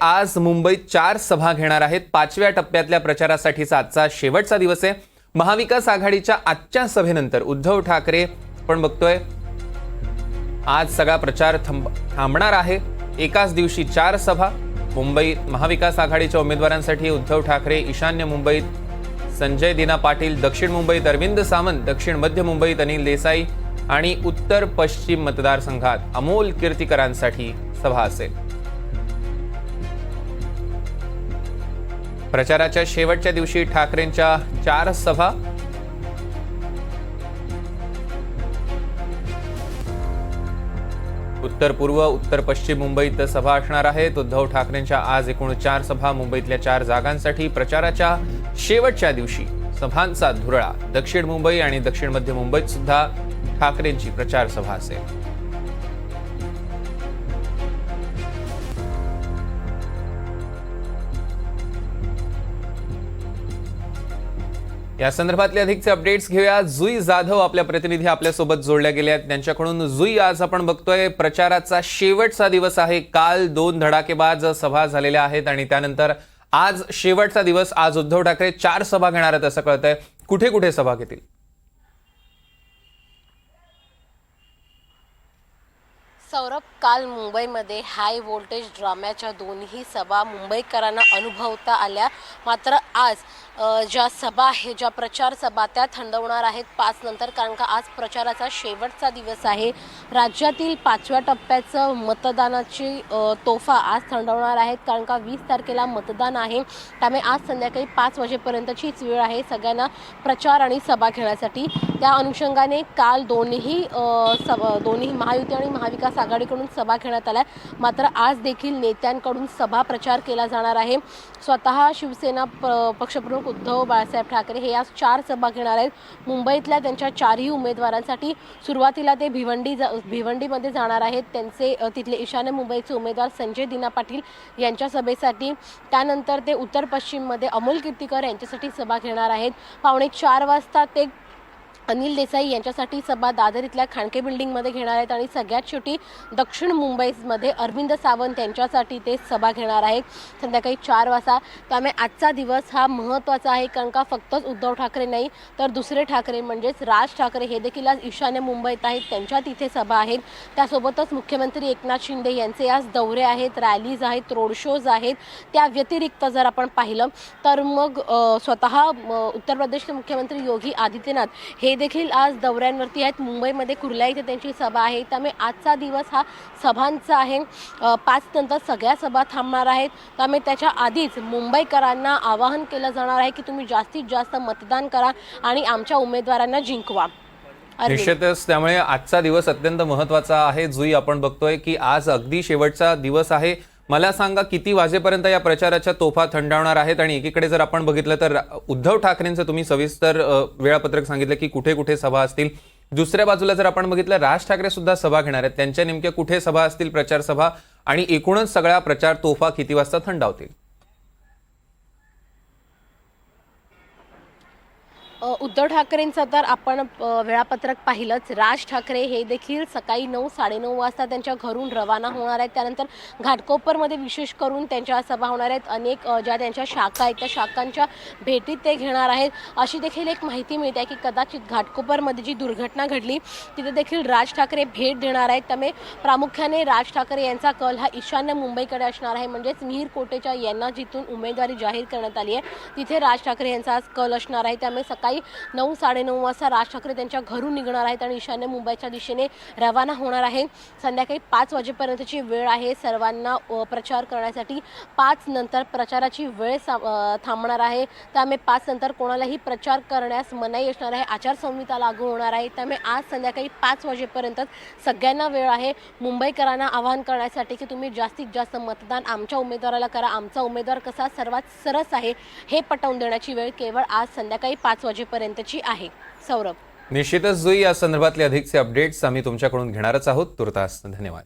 आज मुंबईत 4 सभा घेणार आहेत। 5व्या टप्प्यातल्या प्रचारासाठीचा आजचा शेवटचा दिवस आहे। महाविकास आघाडीच्या आजच्या सभेनंतर उद्धव ठाकरे पण बघतोय आज सगळा प्रचार थांबणार आहे। एकाच दिवशी 4 सभा। मुंबईत महाविकास आघाडीच्या उमेदवारांसाठी उद्धव ठाकरे, ईशान्य मुंबईत संजय दिना पाटील, दक्षिण मुंबईत अरविंद सावंत, दक्षिण मध्य मुंबईत अनिल देसाई आणि उत्तर पश्चिम मतदारसंघात अमोल कीर्तीकरांसाठी सभा असेल। प्रचाराच्या शेवटच्या दिवशी ठाकरेंच्या 4 सभा। उत्तर पूर्व, उत्तर पश्चिम मुंबईत सभा असणार आहेत। उद्धव ठाकरेंच्या आज एकूण 4 सभा मुंबईतल्या 4 जागांसाठी। प्रचाराच्या शेवटच्या दिवशी सभांचा धुरळा दक्षिण मुंबई आणि दक्षिण मध्य मुंबईत सुद्धा ठाकरेंची प्रचार सभा असेल। या संदर्भातले अधिकचे अपडेट्स घेऊया। जुई जाधव आपल्या प्रतिनिधी आपल्या सोबत जोडल्या गेल्या आहेत त्यांच्याकडून। जुई, आज आपण बघतोय प्रचाराचा शेवटचा दिवस आहे। काल 2 धडाकेबाज सभा झालेल्या आहेत आणि त्यानंतर आज शेवटचा दिवस। आज उद्धव ठाकरे 4 सभा घेणार आहेत असं कळतंय। कुठे कुठे सभा घेतील? सौरभ, काल मुंबईमध्ये हाय व्होल्टेज ड्राम्याच्या दोन्ही सभा मुंबईकरांना अनुभवता आल्या। मात्र आज ज्या सभा आहे, ज्या प्रचार सभा त्या थंडवणार आहेत 5 नंतर, कारण का आज प्रचाराचा शेवटचा दिवस आहे। राज्यातील 5व्या टप्प्याचं मतदानाची तोफा आज थंडवणार आहेत, कारण का 20 तारखेला मतदान आहे। त्यामुळे आज संध्याकाळी 5 वाजेपर्यंतचीच वेळ आहे सगळ्यांना प्रचार आणि सभा घेण्यासाठी। त्या अनुषंगाने काल दोन्ही महायुती आणि महाविकास आघाडीकडून सभा घेण्यात आल्या। मात्र आज देखील नेत्यांकडून सभा प्रचार केला जाणार आहे। स्वतः शिवसेना पक्षप्रमुख उद्धव बाळासाहेब ठाकरे हे आज 4 सभा घेणार आहेत मुंबईतल्या त्यांच्या 4ही उमेदवारांसाठी। सुरुवातीला ते भिवंडीमध्ये जाणार आहेत, त्यांचे तिथले ईशान्य मुंबईचे उमेदवार संजय दिना पाटील यांच्या सभेसाठी। त्यानंतर ते उत्तर पश्चिममध्ये अमोल कीर्तीकर यांच्यासाठी सभा घेणार आहेत। 3:45 वाजता ते अनिल देसाई यांच्यासाठी सभा दादर इथल्या खांडके बिल्डिंगमध्ये घेणार आहेत आणि सगळ्यात शेवटी दक्षिण मुंबईमध्ये अरविंद सावंत यांच्यासाठी ते सभा घेणार आहेत संध्याकाळी 4 वाजता। त्यामुळे आजचा दिवस हा महत्त्वाचा आहे, कारण का फक्तच उद्धव ठाकरे नाही तर दुसरे ठाकरे म्हणजेच राज ठाकरे हे देखील आज ईशान्य मुंबईत आहेत, त्यांच्या तिथे सभा आहेत। त्यासोबतच मुख्यमंत्री एकनाथ शिंदे यांचे आज दौरे आहेत, रॅलीज आहेत, रोड शोज आहेत। त्या व्यतिरिक्त जर आपण पाहिलं तर मग स्वतः उत्तर प्रदेशचे मुख्यमंत्री योगी आदित्यनाथ हे देखील आज दौऱ्यांवरती आहेत। मुंबईमध्ये कुर्ला इथे त्यांची सभा आहे। त्यामुळे आजचा दिवस हा सभांचा आहे। 5 नंतर सगळ्या सभा थांबणार आहेत। त्यामुळे त्याच्या आधीच मुंबईकरांना आवाहन केलं जाणार आहे की तुम्ही जास्तीत जास्त मतदान करा आणि आमच्या उमेदवारांना जिंकवा। निश्चितच त्यामुळे आजचा दिवस अत्यंत महत्त्वाचा आहे। जुई, आपण बघतोय की आज अगदी शेवटचा दिवस आहे। मला सांगा, किती वाजेपर्यंत या प्रचाराच्या तोफा थंडावणार आहेत? आणि एकीकडे जर आपण बघितलं तर उद्धव ठाकरेंचं तुम्ही सविस्तर वेळापत्रक सांगितलं की कुठे कुठे सभा असतील। दुसऱ्या बाजूला जर आपण बघितलं, राज ठाकरे सुद्धा सभा घेणार आहेत, त्यांच्या नेमक्या कुठे सभा असतील, प्रचार सभा, आणि एकूणच सगळा प्रचार तोफा किती वाजता थंडावतील? उद्धव ठाकरेंचं तर आपण वेळापत्रक पाहिलंच। राज ठाकरे हे देखील सकाळी 9, 9:30 वाजता त्यांच्या घरून रवाना होणार आहेत। त्यानंतर घाटकोपरमध्ये विशेष करून त्यांच्या सभा होणार आहेत। अनेक ज्या त्यांच्या शाखा आहेत त्या शाखांच्या भेटीत ते घेणार आहेत। अशी देखील एक माहिती मिळते की कदाचित घाटकोपरमध्ये जी दुर्घटना घडली तिथे देखील राज ठाकरे भेट देणार आहेत। त्यामुळे प्रामुख्याने राज ठाकरे यांचा कल हा ईशान्य मुंबईकडे असणार आहे, म्हणजेच मिहीर कोटेचा यांना जिथून उमेदवारी जाहीर करण्यात आली आहे तिथे राज ठाकरे यांचा आज कल असणार आहे। त्यामुळे सकाळी 9, 9:30 वाजता राज ठाकरे त्यांच्या घरून निघणार आहेत आणि ईशान्य मुंबईच्या दिशेने रवाना होणार आहे। संध्याकाळी 5 वाजेपर्यंतची वेळ आहे सर्वांना प्रचार करण्यासाठी। 5 नंतर प्रचाराची वेळ थांबणार आहे। त्यामुळे 5 नंतर कोणालाही प्रचार करण्यास मनाई असणार आहे। आचारसंहिता लागू होणार आहे। त्यामुळे आज संध्याकाळी 5 वाजेपर्यंत सगळ्यांना वेळ आहे मुंबईकरांना आवाहन करण्यासाठी की तुम्ही जास्तीत जास्त मतदान आमच्या उमेदवाराला करा। आमचा उमेदवार कसा सर्वात सरस आहे हे पटवून देण्याची वेळ केवळ आज संध्याकाळी 5 वाजेपर्यंतची आहे। सौरभ, निश्चितच जुई, या संदर्भातले अधिकचे अपडेट्स आम्ही तुमच्याकडून घेणारच आहोत। तुर्तास धन्यवाद।